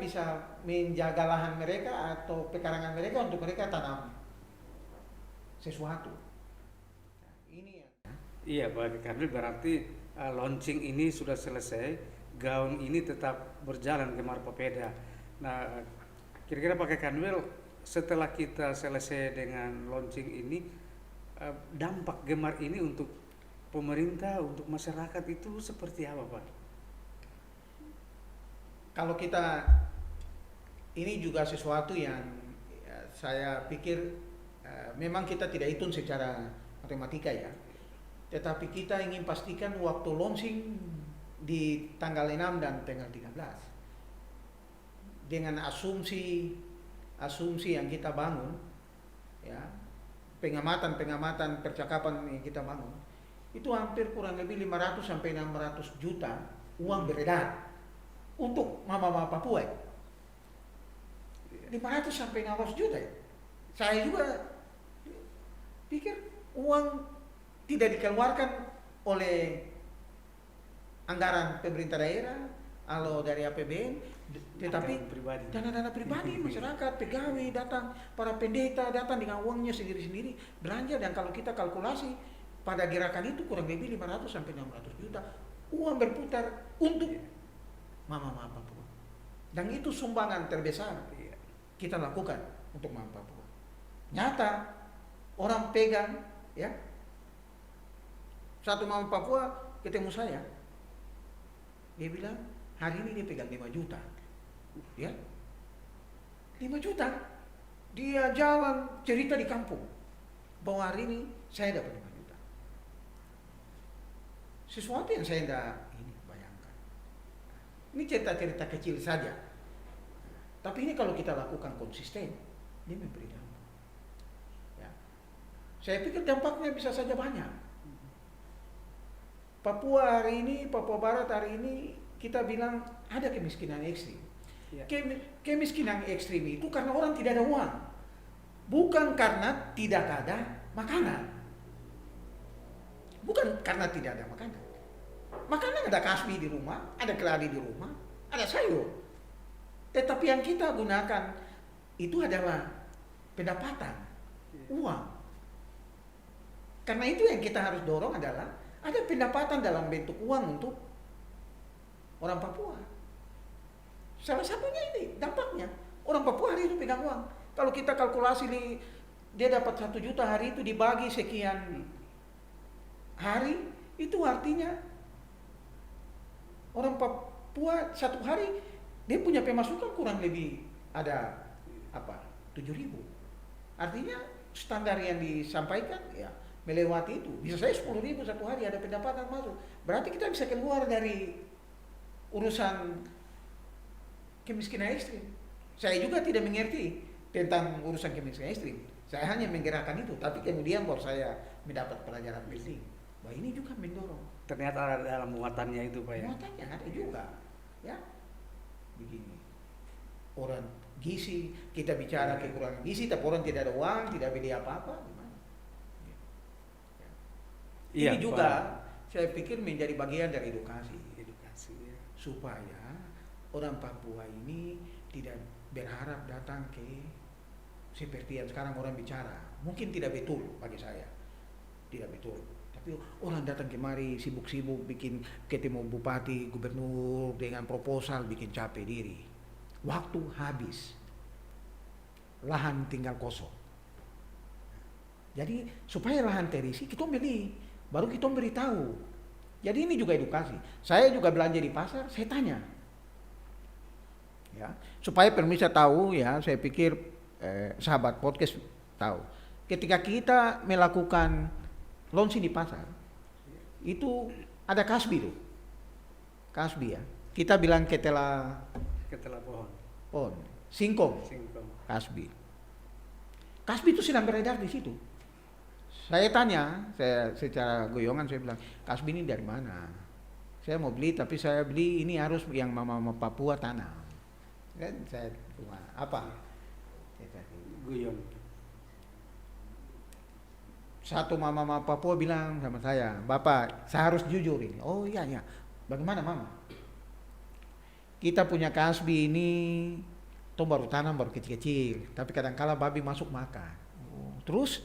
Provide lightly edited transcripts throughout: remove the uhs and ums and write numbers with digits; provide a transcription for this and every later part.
bisa menjaga lahan mereka atau pekarangan mereka untuk mereka tanam sesuatu. Nah, ini ya. Iya Pak Karmel, berarti launching ini sudah selesai, gaun ini tetap berjalan Gemar Papeda. Nah, kira-kira Pak Karmel, setelah kita selesai dengan launching ini, dampak Gemar ini untuk pemerintah, untuk masyarakat itu seperti apa Pak? Kalau kita ini juga sesuatu yang saya pikir memang kita tidak hitung secara matematika ya. Tetapi kita ingin pastikan waktu launching di tanggal 6 dan tanggal 13 dengan asumsi yang kita bangun ya, pengamatan percakapan yang kita bangun itu hampir kurang lebih 500 sampai 600 juta uang beredar untuk mama-mama Papua. 500 sampai 600 juta ya. Saya juga pikir uang tidak dikeluarkan oleh anggaran pemerintah daerah atau dari APBN, tetapi dana-dana pribadi masyarakat, pegawai datang, para pendeta datang dengan uangnya sendiri-sendiri belanja, dan kalau kita kalkulasi pada gerakan itu kurang lebih 500 sampai 600 juta uang berputar untuk mama-mama Papua. Dan itu sumbangan terbesar kita lakukan untuk mama Papua. Nyata orang pegang ya. Satu mama Papua ketemu saya. Dia bilang, hari ini dia pegang 5 juta. Ya. 5 juta. Dia jalan cerita di kampung bahwa hari ini saya dapat 5 juta. Sesuatu yang saya tidak bayangkan. Ini cerita-cerita kecil saja. Tapi ini kalau kita lakukan konsisten, dia memberi dampak. Ya. Saya pikir dampaknya bisa saja banyak. Papua hari ini, Papua Barat hari ini, kita bilang ada kemiskinan ekstrim. Ya. Kemiskinan ekstrim itu karena orang tidak ada uang. Bukan karena tidak ada makanan. Bukan karena tidak ada makanan. Makanan ada kasbi di rumah, ada keladi di rumah, ada sayur. Tetapi yang kita gunakan itu adalah pendapatan, uang. Karena itu yang kita harus dorong adalah ada pendapatan dalam bentuk uang untuk orang Papua. Salah satunya ini dampaknya. Orang Papua hari itu pegang uang. Kalau kita kalkulasi dia dapat 1 juta hari itu dibagi sekian hari, itu artinya orang Papua satu hari dia punya pemasukan kurang lebih ada 7.000. Artinya standar yang disampaikan ya melewati itu. Bisa saya 10.000 satu hari ada pendapatan masuk. Berarti kita bisa keluar dari urusan kemiskinan ekstrim. Saya juga tidak mengerti tentang urusan kemiskinan ekstrim. Saya hanya menggerakkan itu, tapi kemudian baru saya mendapat pelajaran penting. Bahwa ini juga mendorong. Ternyata ada dalam muatannya itu Pak ya. Muatannya ada juga. Ya. Begini. Orang gizi, kita bicara kekurangan gizi, tapi orang tidak ada uang, tidak beli apa-apa, gimana? Ya. Ini juga saya pikir menjadi bagian dari edukasi ya. Supaya orang Papua ini tidak berharap datang ke seperti yang sekarang orang bicara. Mungkin tidak betul bagi saya, tidak betul. Tapi orang datang kemari sibuk-sibuk bikin ketemu bupati, gubernur dengan proposal bikin capek diri. Waktu habis, lahan tinggal kosong. Jadi supaya lahan terisi kita beli, baru kita beritahu. Jadi ini juga edukasi. Saya juga belanja di pasar, saya tanya. Ya, supaya pemirsa tahu ya, saya pikir sahabat podcast tahu. Ketika kita melakukan launching di pasar, itu ada kasbi tuh. Kasbi ya. Kita bilang ketela pohon. Singkong. Kasbi. Kasbi itu sedang beredar di situ. Saya tanya, saya secara goyongan saya bilang, kasbi ini dari mana? Saya mau beli, tapi saya beli ini harus yang mama Papua tanam. Kan saya cuma apa? Guyon. Satu mama Papua bilang sama saya, Bapak, saya harus jujur ini. Oh iya. Bagaimana mama? kita punya kasbi ini, tong baru tanam baru kecil-kecil, tapi kadangkala babi masuk makan. Oh, terus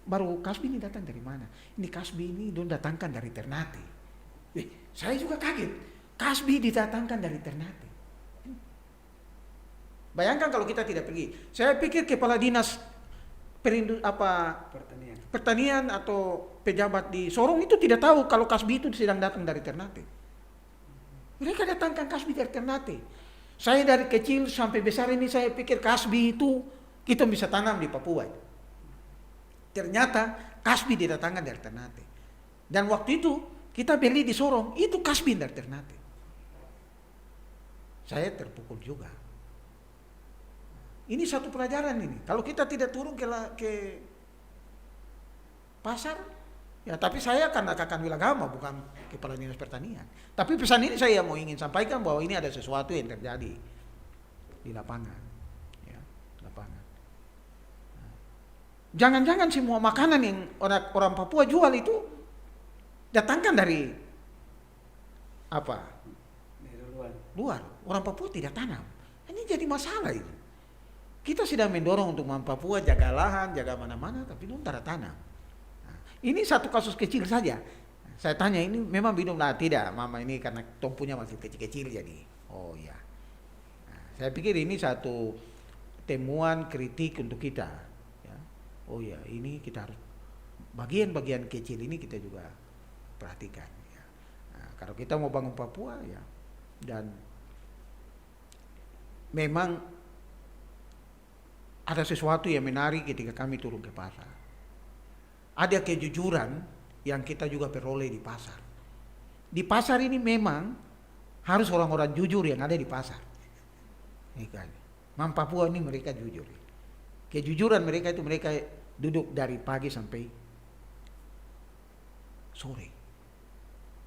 baru kasbi ini datang dari mana? Ini kasbi ini dong datangkan dari Ternate. Saya juga kaget, kasbi didatangkan dari Ternate. Bayangkan kalau kita tidak pergi. Saya pikir kepala dinas pertanian atau pejabat di Sorong itu tidak tahu kalau kasbi itu sedang datang dari Ternate. Mereka datangkan kasbi dari Ternate. Saya dari kecil sampai besar ini saya pikir kasbi itu kita bisa tanam di Papua. Ternyata kasbi didatangkan dari Ternate. Dan waktu itu kita beli di Sorong, itu kasbi dari Ternate. Saya terpukul juga. Ini satu pelajaran ini. Kalau kita tidak turun ke pasar, ya tapi saya kan akan wilagama bukan kepala dinas pertanian. Tapi pesan ini saya mau ingin sampaikan bahwa ini ada sesuatu yang terjadi di lapangan, ya, lapangan. Jangan-jangan semua makanan yang orang Papua jual itu datangkan dari apa? Dari luar. Luar. Orang Papua tidak tanam. Ini jadi masalah ini. Kita sedang mendorong untuk Papua jaga lahan, jaga mana-mana, tapi belum tanda tanam. Nah, ini satu kasus kecil saja. Saya tanya ini memang minum lah tidak, mama ini karena tumpunya masih kecil-kecil jadi. Oh ya. Nah, saya pikir ini satu temuan kritik untuk kita. Ya. Oh ya, ini kita harus bagian-bagian kecil ini kita juga perhatikan. Ya. Nah, kalau kita mau bangun Papua ya, dan memang ada sesuatu yang menarik ketika kami turun ke pasar. Ada kejujuran yang kita juga peroleh di pasar. Di pasar ini memang harus orang-orang jujur yang ada di pasar. Mam Papua ini mereka jujur. Kejujuran mereka itu mereka duduk dari pagi sampai sore.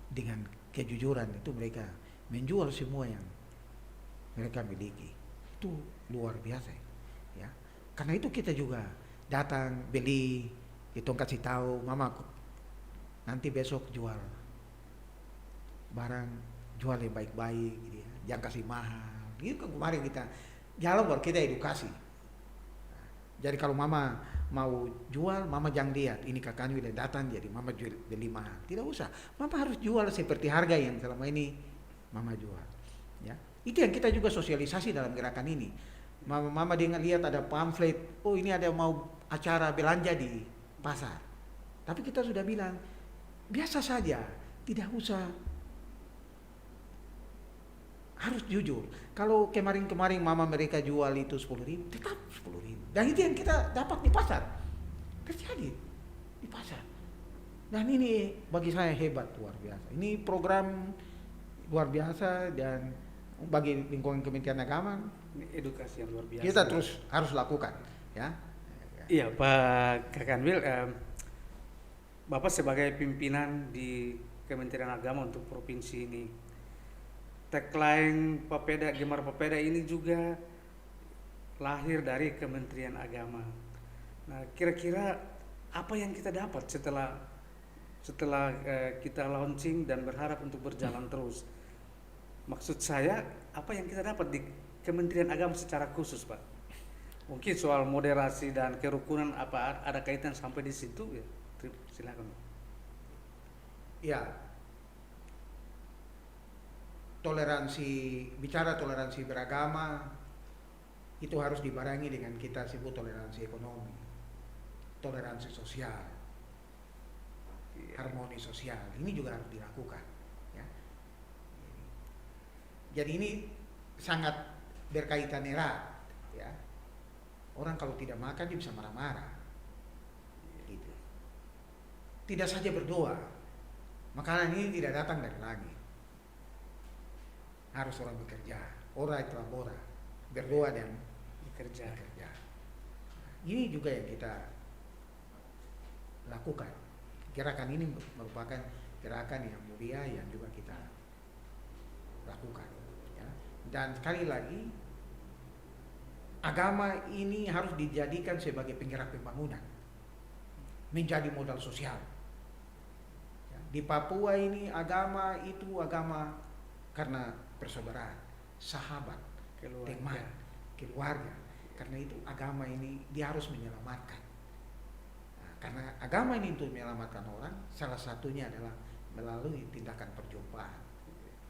Dengan kejujuran itu mereka menjual semua yang mereka miliki. Itu luar biasa. Ya. Karena itu kita juga datang beli, kita kasih tahu, mama nanti besok jual barang, jual yang baik-baik, gitu ya. Jangan kasih mahal. Itu kan kemarin kita jalan baru kita edukasi. Nah, jadi kalau mama mau jual, mama jangan lihat ini kakaknya udah datang, jadi mama jual beli mahal. Tidak usah, mama harus jual seperti harga yang selama ini mama jual. Ya, itu yang kita juga sosialisasi dalam gerakan ini. Mama dengan lihat ada pamflet, oh ini ada mau acara belanja di pasar. Tapi kita sudah bilang, biasa saja, tidak usah harus jujur. Kalau kemarin-kemarin mama mereka jual itu 10.000, tetap 10.000. Dan itu yang kita dapat di pasar. Terjadi di pasar. Dan ini bagi saya hebat, luar biasa. Ini program luar biasa dan bagi lingkungan Kementerian Agama Edukasi yang luar biasa. kita terus harus lakukan, ya. Iya, Pak Kakanwil, Bapak sebagai pimpinan di Kementerian Agama untuk provinsi ini, tagline Papeda, Gemar Papeda ini juga lahir dari Kementerian Agama. Nah, kira-kira apa yang kita dapat setelah kita launching dan berharap untuk berjalan terus? Maksud saya, apa yang kita dapat di Kementerian Agama secara khusus, Pak? Mungkin soal moderasi dan kerukunan apa ada kaitan sampai di situ ya? Silakan. Ya. Bicara toleransi beragama itu harus dibarengi dengan kita sebut toleransi ekonomi, toleransi sosial, harmoni sosial. Ini juga harus dilakukan, ya. Jadi ini sangat berkaitan erat, ya. Orang kalau tidak makan dia bisa marah-marah, gitu. Tidak saja berdoa, makanan ini tidak datang dari langit. Harus orang bekerja, ora itu labora, berdoa dan bekerja. Ini juga yang kita lakukan. Gerakan ini merupakan gerakan yang mulia yang juga kita lakukan, ya. Dan sekali lagi, agama ini harus dijadikan sebagai penggerak pembangunan, menjadi modal sosial. Di Papua ini agama itu agama karena persaudaraan, sahabat, Keluarga. teman, keluarga. Karena itu agama ini dia harus menyelamatkan. Nah, karena agama ini untuk menyelamatkan orang, salah satunya adalah melalui tindakan perjumpaan.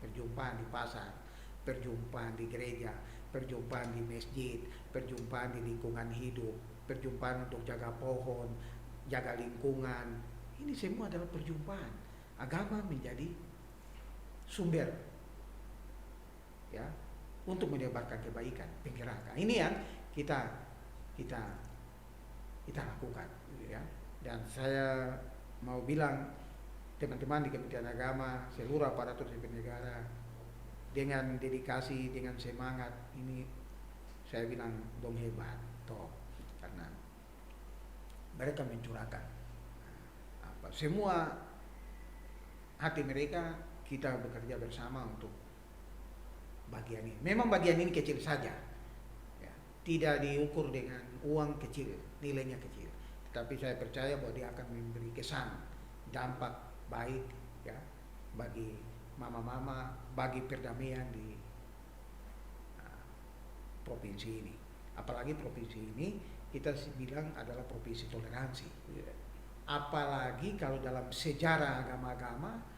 Perjumpaan di pasar, perjumpaan di gereja, perjumpaan di masjid, perjumpaan di lingkungan hidup, perjumpaan untuk jaga pohon, jaga lingkungan. Ini semua adalah perjumpaan. Agama menjadi sumber ya untuk menyebarkan kebaikan, penggerakkan. Ini yang kita lakukan ya. Dan saya mau bilang teman-teman di Kementerian Agama, seluruh aparatur sipil negara, dengan dedikasi, dengan semangat ini, saya bilang dong hebat toh, karena mereka mencurahkan semua hati mereka. Kita bekerja bersama untuk bagian ini. Memang bagian ini kecil saja ya, tidak diukur dengan uang kecil, nilainya kecil, tetapi saya percaya bahwa dia akan memberi kesan, dampak baik ya bagi mama-mama, bagi perdamaian di provinsi ini. Apalagi provinsi ini kita bilang adalah provinsi toleransi. Apalagi kalau dalam sejarah agama-agama,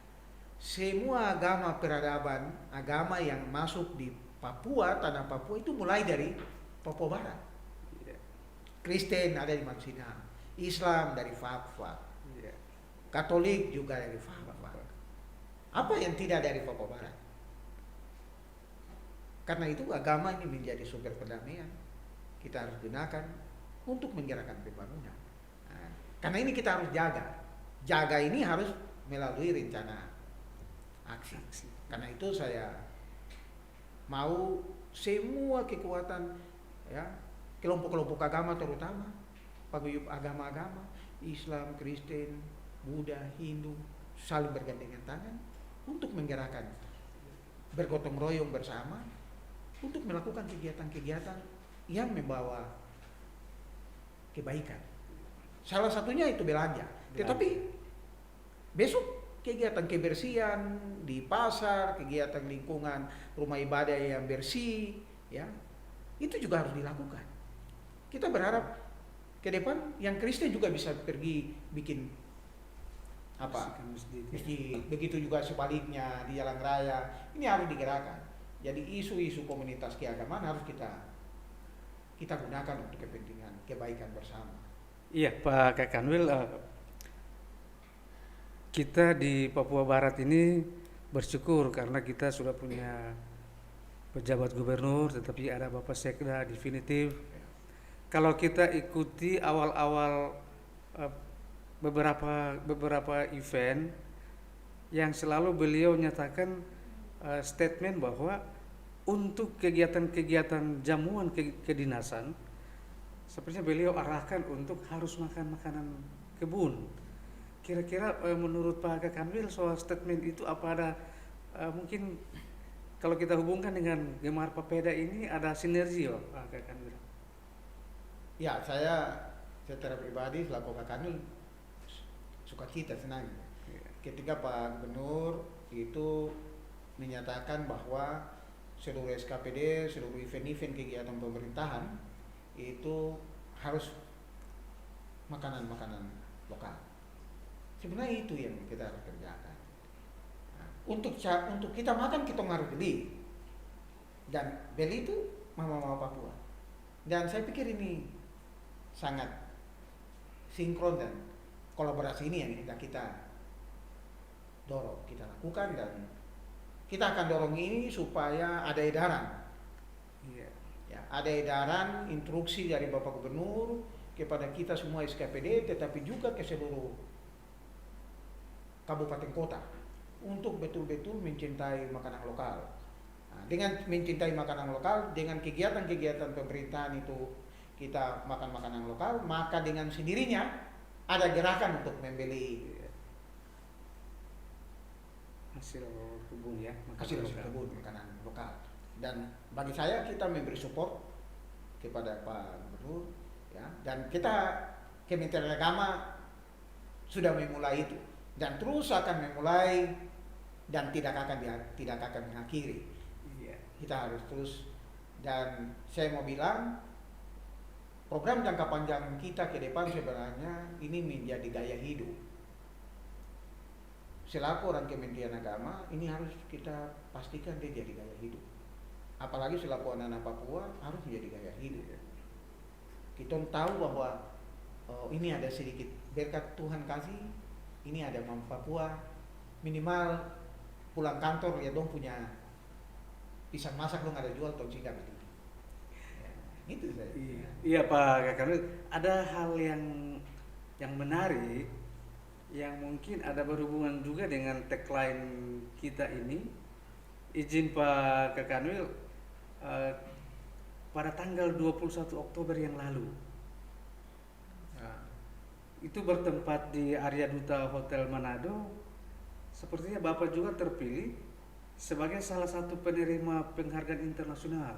semua agama peradaban, agama yang masuk di Papua, tanah Papua itu mulai dari Papua Barat. Kristen ada di Mansina, Islam dari Fak-Fak, Katolik juga dari Fak-Fak. Apa yang tidak dari Papua Barat? Karena itu agama ini menjadi sumber perdamaian. Kita harus gunakan untuk menggerakkan pembangunan. Nah, karena ini kita harus jaga. Jaga ini harus melalui rencana aksi. Karena itu saya mau semua kekuatan ya, kelompok-kelompok agama terutama paguyup agama-agama Islam, Kristen, Buddha, Hindu saling bergandengan tangan untuk menggerakkan, bergotong royong bersama untuk melakukan kegiatan-kegiatan yang membawa kebaikan. Salah satunya itu belanja. Tetapi besok kegiatan kebersihan di pasar, kegiatan lingkungan rumah ibadah yang bersih, ya itu juga harus dilakukan. Kita berharap ke depan yang Kristen juga bisa pergi bikin masjid. Begitu juga sebaliknya di jalan raya. Ini harus digerakkan. Jadi isu-isu komunitas keagamaan harus kita gunakan untuk kepentingan kebaikan bersama. Iya, Pak Kakanwil, kita di Papua Barat ini bersyukur karena kita sudah punya pejabat gubernur, tetapi ada Bapak Sekda definitif. Kalau kita ikuti awal-awal beberapa event yang selalu beliau nyatakan statement bahwa untuk kegiatan-kegiatan jamuan kedinasan, sepertinya beliau arahkan untuk harus makan makanan kebun. Kira-kira menurut Pak Kakanwil soal statement itu apa ada mungkin kalau kita hubungkan dengan Gemar Papeda ini ada sinergi Pak Kakanwil? Ya, saya secara pribadi selaku Kakanwil sukacita, senang ketika Pak Gubernur itu menyatakan bahwa seluruh SKPD, seluruh event-event kegiatan pemerintahan itu harus makanan-makanan lokal. Sebenarnya itu yang kita harus kerjakan. Nah, untuk kita makan kita harus beli, dan beli itu mama-mama Papua. Dan saya pikir ini sangat sinkron dan kolaborasi ini yang kita dorong, kita lakukan, dan kita akan dorong ini supaya ada edaran. Ya, ada edaran instruksi dari Bapak Gubernur kepada kita semua SKPD, tetapi juga ke seluruh kabupaten kota untuk betul-betul mencintai makanan lokal. Nah, dengan mencintai makanan lokal, dengan kegiatan-kegiatan pemerintahan itu kita makan makanan lokal, maka dengan sendirinya ada gerakan untuk membeli hasil kebun ya, hasil kebun, makanan lokal. Dan bagi saya kita memberi support kepada Pak Gubernur ya, dan kita Kementerian Agama sudah memulai itu dan terus akan memulai dan tidak akan mengakhiri. kita harus terus, dan saya mau bilang program jangka panjang kita ke depan sebenarnya ini menjadi gaya hidup. Selaku orang Kementerian Agama ini harus kita pastikan dia jadi gaya hidup. Apalagi selaku anak-anak Papua harus menjadi gaya hidup. Kita tahu bahwa ini ada sedikit berkat Tuhan kasih, ini ada Mam Papua, minimal pulang kantor ya dong punya pisang masak dong ada jual tong singkat itu. Ya, itu saya. Iya Pak Kakak, ada hal yang menarik yang mungkin ada berhubungan juga dengan tagline kita ini. Izin Pak Kakanwil, pada tanggal 21 Oktober yang lalu itu bertempat di Arya Duta Hotel Manado, sepertinya Bapak juga terpilih sebagai salah satu penerima penghargaan internasional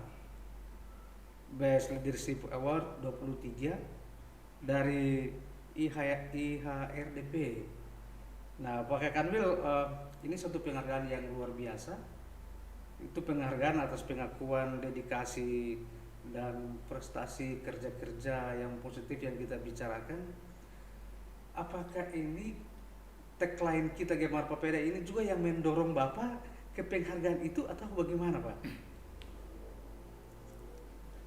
Best Leadership Award 23 dari IHRDP. Nah, Pak Kanwil, ini satu penghargaan yang luar biasa. Itu penghargaan atas pengakuan, dedikasi, dan prestasi kerja-kerja yang positif yang kita bicarakan. Apakah ini tagline kita Gemar Papeda ini juga yang mendorong Bapak ke penghargaan itu atau bagaimana Pak?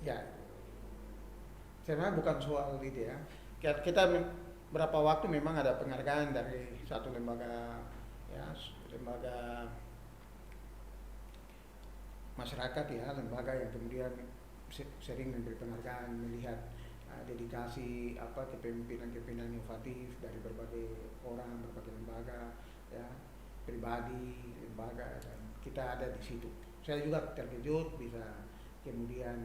Ya, sebenarnya bukan soal itu ya. Kita berapa waktu memang ada penghargaan dari satu lembaga, ya, lembaga masyarakat ya, lembaga yang kemudian sering memberi penghargaan, melihat dedikasi kepemimpinan inovatif dari berbagai orang, berbagai lembaga, ya, pribadi, lembaga, dan kita ada di situ. Saya juga terkejut bisa kemudian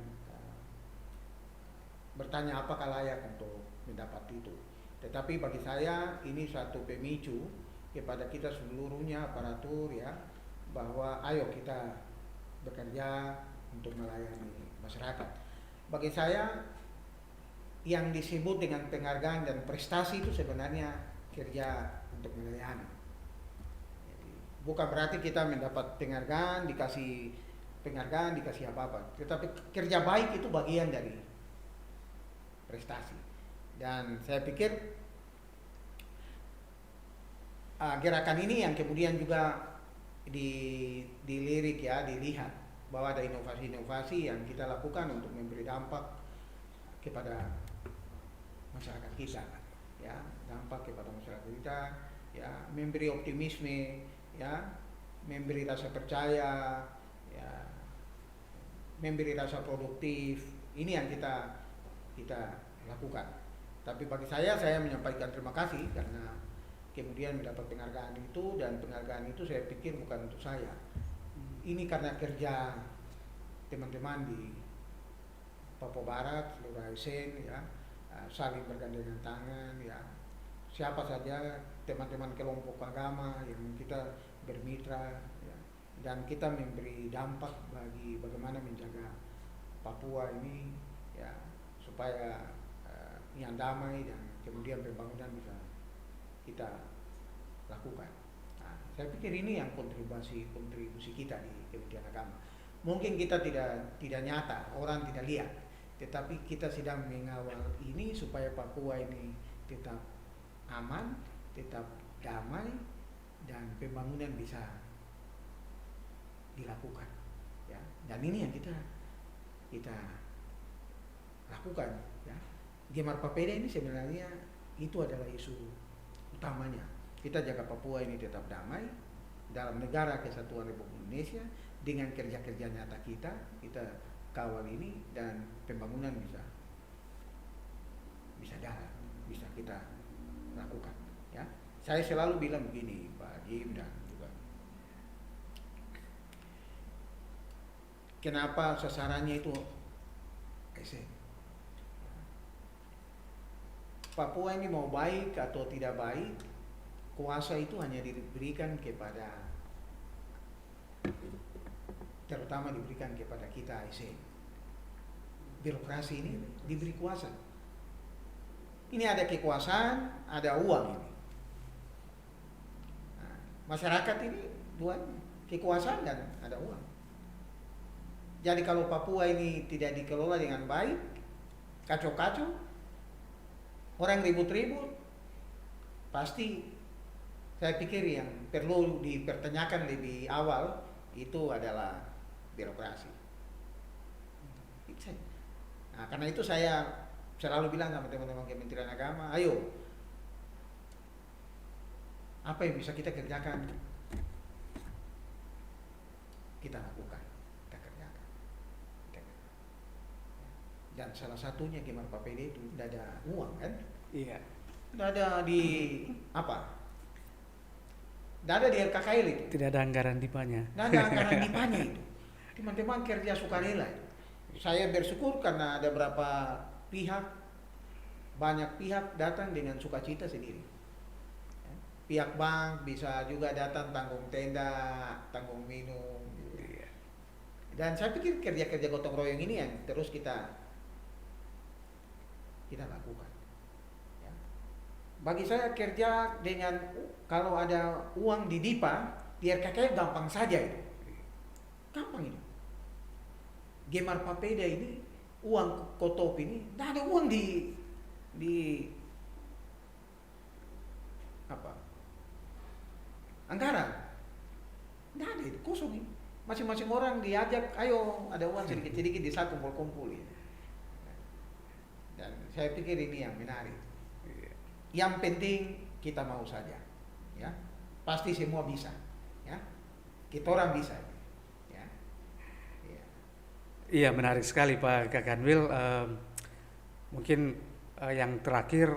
bertanya apakah layak untuk mendapat itu. Tetapi bagi saya ini satu pemicu kepada kita seluruhnya aparatur ya, bahwa ayo kita bekerja untuk melayani masyarakat. Bagi saya yang disebut dengan penghargaan dan prestasi itu sebenarnya kerja untuk melayani. Jadi, bukan berarti kita mendapat penghargaan, dikasih apa-apa. Tetapi kerja baik itu bagian dari prestasi. Dan saya pikir gerakan ini yang kemudian juga dilirik ya, dilihat bahwa ada inovasi-inovasi yang kita lakukan untuk memberi dampak kepada masyarakat kita, ya, dampak kepada masyarakat kita, ya, memberi optimisme, ya, memberi rasa percaya, ya, memberi rasa produktif. Ini yang kita lakukan. Tapi bagi saya menyampaikan terima kasih karena kemudian mendapat penghargaan itu, dan penghargaan itu saya pikir bukan untuk saya. Ini karena kerja teman-teman di Papua Barat, seluruh ASN, ya, saling bergandengan tangan, ya, siapa saja teman-teman kelompok agama yang kita bermitra, ya, dan kita memberi dampak bagi bagaimana menjaga Papua ini, ya, supaya yang damai dan kemudian pembangunan bisa kita lakukan. Nah, saya pikir ini yang kontribusi kita di Kementerian Agama. Mungkin kita tidak nyata, orang tidak lihat, tetapi kita sedang mengawal ini supaya Papua ini tetap aman, tetap damai, dan pembangunan bisa dilakukan. Ya, dan ini yang kita lakukan. Ya, Gemar Papeda ini sebenarnya itu adalah isu utamanya. Kita jaga Papua ini tetap damai dalam negara kesatuan Republik Indonesia dengan kerja-kerja nyata kita kawal ini, dan pembangunan bisa jalan, bisa kita lakukan. Ya, saya selalu bilang begini, Pak Jim dan juga, kenapa sasarannya itu ASN? Papua ini mau baik atau tidak baik, kuasa itu hanya diberikan kepada, terutama diberikan kepada kita ASN. Birokrasi ini diberi kuasa. Ini ada kekuasaan, ada uang ini. Nah, masyarakat ini dua, kekuasaan dan ada uang. Jadi kalau Papua ini tidak dikelola dengan baik, kacau-kacau, orang ribut-ribut, pasti saya pikir yang perlu dipertanyakan lebih awal itu adalah birokrasi. Nah, karena itu saya selalu bilang sama teman-teman Kementerian Agama, ayo, apa yang bisa kita kerjakan, kita lakukan, kita kerjakan. Dan salah satunya Gemar Papeda itu tidak ada uang kan? Iya. Tidak ada di apa? Tidak ada di LKKL itu. Tidak ada anggaran dipanya. Tidak ada anggaran dipanya itu. Teman-teman kerja sukarela itu. Saya bersyukur karena ada beberapa pihak, banyak pihak datang dengan sukacita sendiri. Pihak bank bisa juga datang tanggung tenda, tanggung minum. Iya. Dan saya pikir kerja-kerja gotong royong ini yang terus kita lakukan. Ya. Bagi saya kerja dengan kalau ada uang di DIPA, di RKKL gampang saja itu. Gampang itu. Gemar Papeda ini uang Kotop ini tidak ada uang di apa anggaran, tidak ada, itu kosong ini. Masing-masing orang diajak, ayo ada uang sedikit-sedikit bisa kumpul-kumpul ini. Dan saya pikir ini yang menarik. Yang penting kita mau saja, ya pasti semua bisa, ya kita orang bisa. Iya, menarik sekali Pak Kakanwil. Mungkin yang terakhir,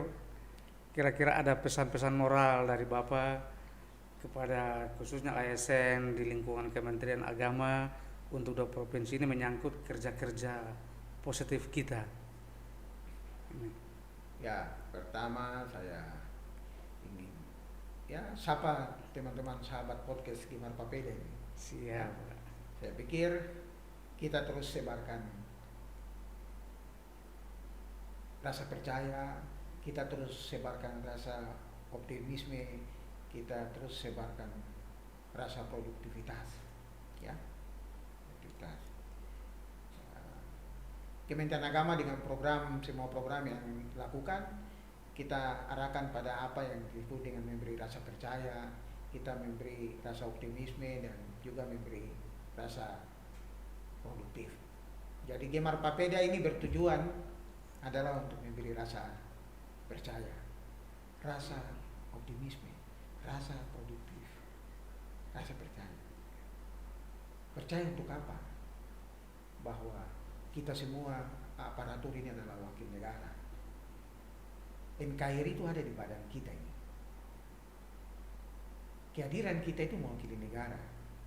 kira-kira ada pesan-pesan moral dari Bapak kepada khususnya ASN di lingkungan Kementerian Agama untuk 2 provinsi ini menyangkut kerja-kerja positif kita. Ya, pertama saya ingin sapa teman-teman sahabat podcast Gemar Papeda ini. Siap. Saya pikir kita terus sebarkan rasa percaya, kita terus sebarkan rasa optimisme, kita terus sebarkan rasa produktivitas, ya. Produktivitas. Kementerian Agama dengan semua program yang dilakukan, kita arahkan pada apa yang disebut dengan memberi rasa percaya, kita memberi rasa optimisme dan juga memberi rasa produktif. Jadi Gemar Papeda ini bertujuan adalah untuk memberi rasa percaya, rasa optimisme, rasa produktif, rasa percaya. Percaya untuk apa? Bahwa kita semua aparatur ini adalah wakil negara. NKRI itu ada di badan kita ini. Kehadiran kita itu mewakili negara.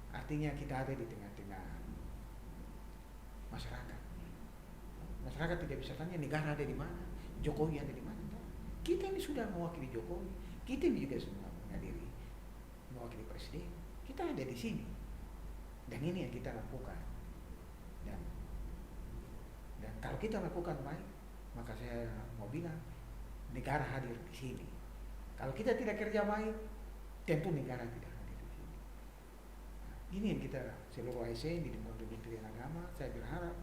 Artinya kita ada di tengah-tengah masyarakat. Masyarakat tidak bisa tanya negara ada di mana, Jokowi ada di mana. Kita ini sudah mewakili Jokowi, kita ini juga semua mewakili presiden. Kita ada di sini, dan ini yang kita lakukan. Dan kalau kita lakukan baik, maka saya mau bilang negara hadir di sini. Kalau kita tidak kerja baik, tentu negara tidak hadir di sini. Ini yang kita seluruh ASN di Kementerian Agama, saya berharap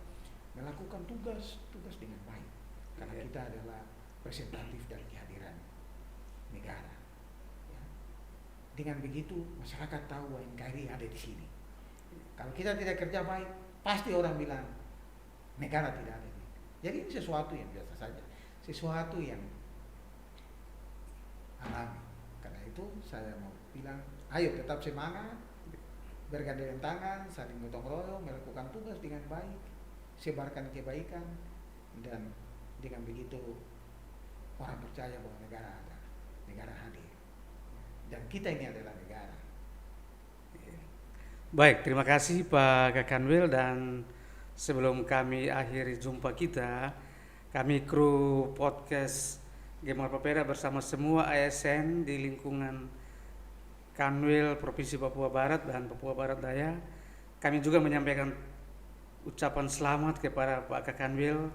melakukan tugas dengan baik, karena kita adalah presentatif dari kehadiran negara. Ya. Dengan begitu masyarakat tahu bahwa NKRI ada di sini. Kalau kita tidak kerja baik, pasti orang bilang negara tidak ada di sini. Jadi ini sesuatu yang biasa saja, sesuatu yang alami. Karena itu saya mau bilang, ayo tetap semangat, bergandengan tangan, saling gotong royong, melakukan tugas dengan baik, sebarkan kebaikan, dan dengan begitu orang percaya bahwa negara ada, negara hadir, dan kita ini adalah negara. Baik, terima kasih Pak Kakanwil, dan sebelum kami akhiri jumpa kita, kami kru podcast Gemar Papeda bersama semua ASN di lingkungan Kanwil Provinsi Papua Barat dan Papua Barat Daya, kami juga menyampaikan ucapan selamat kepada Pak Kakanwil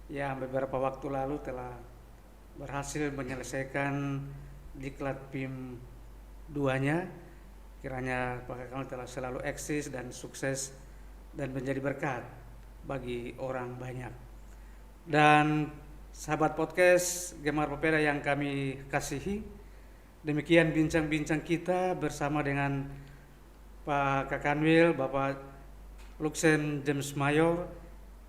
yang beberapa waktu lalu telah berhasil menyelesaikan diklat PIM 2-nya. Kiranya Pak Kakanwil telah selalu eksis dan sukses dan menjadi berkat bagi orang banyak. Dan sahabat podcast Gemar Popeda yang kami kasihi, demikian bincang-bincang kita bersama dengan Pak Kakanwil, Bapak Luxen James Mayor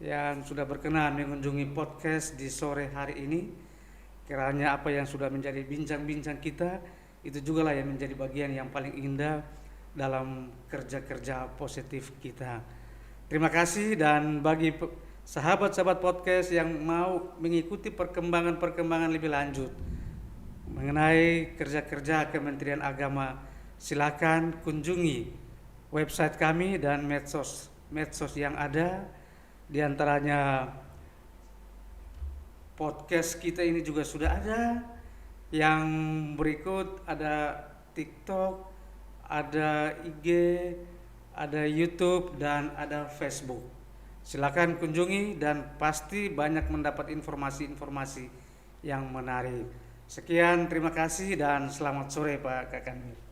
yang sudah berkenan mengunjungi podcast di sore hari ini. Kiranya apa yang sudah menjadi bincang-bincang kita itu juga lah yang menjadi bagian yang paling indah dalam kerja-kerja positif kita. Terima kasih, dan bagi sahabat-sahabat podcast yang mau mengikuti perkembangan-perkembangan lebih lanjut mengenai kerja-kerja Kementerian Agama, silakan kunjungi website kami dan medsos yang ada. Di antaranya podcast kita ini juga sudah ada. Yang berikut ada TikTok, ada IG, ada YouTube, dan ada Facebook. Silakan kunjungi dan pasti banyak mendapat informasi-informasi yang menarik. Sekian, terima kasih dan selamat sore Pak Kakanwil.